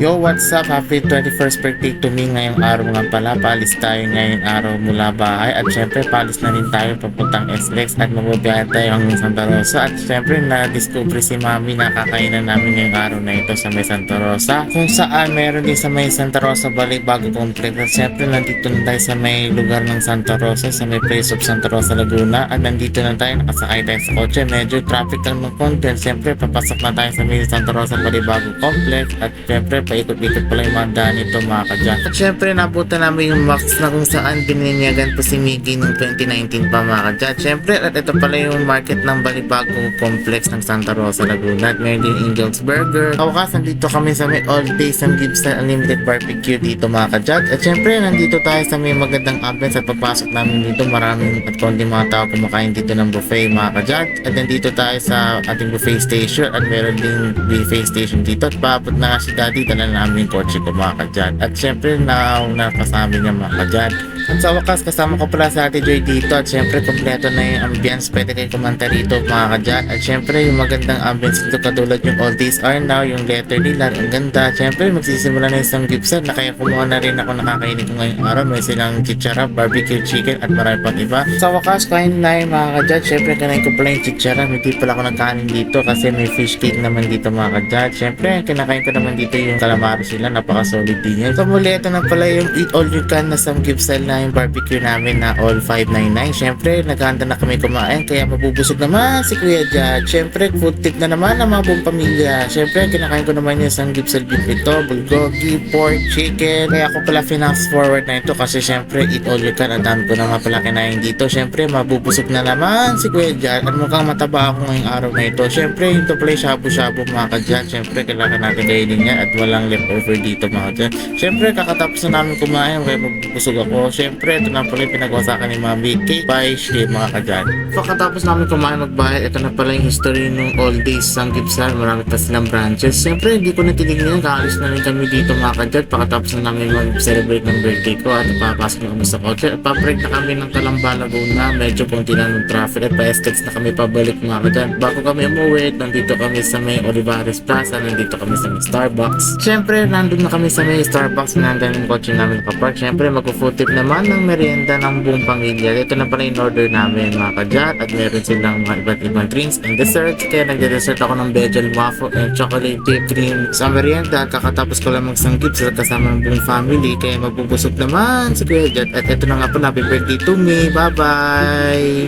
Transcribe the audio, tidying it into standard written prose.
Yo, what's up? Happy 21st birthday to me ngayong araw nga pala. Paalis tayo ngayong araw mula bahay. At syempre, paalis na rin tayo papuntang SLEX at magbabiyahe tayo hanggang Santa Rosa. At syempre, na-discover si Mami na kakainan namin ngayong araw na ito sa may Santa Rosa. Kung saan, meron din sa may Santa Rosa Balibago Complex. At syempre, nandito na tayo sa may lugar ng Santa Rosa, sa may place of Santa Rosa, Laguna. At nandito na tayo, nakasakay tayo sa kotse. Medyo traffic lang ng konti. At syempre, papasok na tayo sa may Santa Rosa Balibago Complex. At syempre, paikot-ikot pala yung mga daan nito mga kadyan. At syempre nabutan namin yung max na kung saan bininyagan po si Mickey noong 2019 pa mga kadyan. Syempre at ito pala yung market ng Balibago Complex ng Santa Rosa, Laguna. At meron din Angel's Burger. Kawakas nandito kami sa may All Days ng Gibson Unlimited Barbecue dito mga kadyan. At syempre nandito tayo sa may magandang ambience at papasok namin dito. Maraming at konti mga tao kumakain dito ng buffet mga kadyan. At nandito tayo sa ating buffet station at meron din buffet station dito. At paabot na nga si Daddy, dala namin yung kotse ko mga kadyan. At syempre nauna kasama niya mga kadyan. At sa wakas kasama ko pala sa Ate Joy dito. At syempre kompleto na yung ambience. Pwede kayo kumanta rito mga kadyan. At syempre yung magandang ambience dito katulad yung All Days Are Now, yung letter nila ang ganda. Syempre magsisimula na isang Gibson na kaya kumuha na rin ako nakakainin ko ngayong araw. May silang chichara, barbecue chicken at marami pang iba. Sa wakas kain na yung mga kadyan. Syempre kanain ko pala yung chichara. Hindi pala ako nagkanin dito kasi may fish cake naman dito mga kadyan. Syempre kinakain ko naman dito yung calamari sila, napaka-solid din yan. So muli, ito na pala yung Eat All You Can na Sam Gibson na yung barbecue namin na all 599. Syempre, naghahanda na kami kumain kaya mabubusog naman si Kuya Jad. Syempre, food tip na naman ng mga buong pamilya. Syempre, kinakain ko naman yung Sam Gibson beef ito, bulgogi, pork, chicken. Kaya ako pala finance forward na ito kasi syempre, Eat All You Can. Ang dami ko naman pala kinain dito. Syempre, mabubusog na naman si Kuya Jad. At mukhang mataba ako ngayong araw na ito. Syempre, ito pala yung shabu-shabu mga kadyan. Syempre, kailangan natin kainin yan at walang leftover dito mga dyan. Syempre kakatapos na namin kumain kaya magbusog ako. Syempre ito na pala yung pinag-usakan ni Mami cake by Shea mga kadyan. Kakatapos namin kumain magbayad, ito na pala yung history ng All Days Sang Gibson. Marami pa silang branches. Syempre hindi ko na tinignan, kaalis na rin kami dito mga kadyan. Pakatapos na namin mag-celebrate ng birthday ko at papasok na kami sa kotse. At pa-break na kami ng Calamba, Laguna. Medyo konti na ng traffic at pa-estex na kami pabalik mga kadyan. Bago kami umuwi, nandito kami sa may Olivares Plaza, nandito kami sa may Starbucks. Siyempre, nandun na kami sa may Starbucks, nandan yung kotse namin nakapark. Siyempre, mag-food tip naman ng merienda ng buong pamilya. Ito na pala yung order namin mga kadyan. At meron silang mga iba't ibang drinks and desserts. Kaya nagde-dessert ako ng Begel waffle and chocolate chip cream sa merienda. Kakatapos ko lang magsanggip sa kasama ng buong family. Kaya magbubusog naman si Kuya Jad. At ito na nga pala, happy birthday to me. Bye-bye!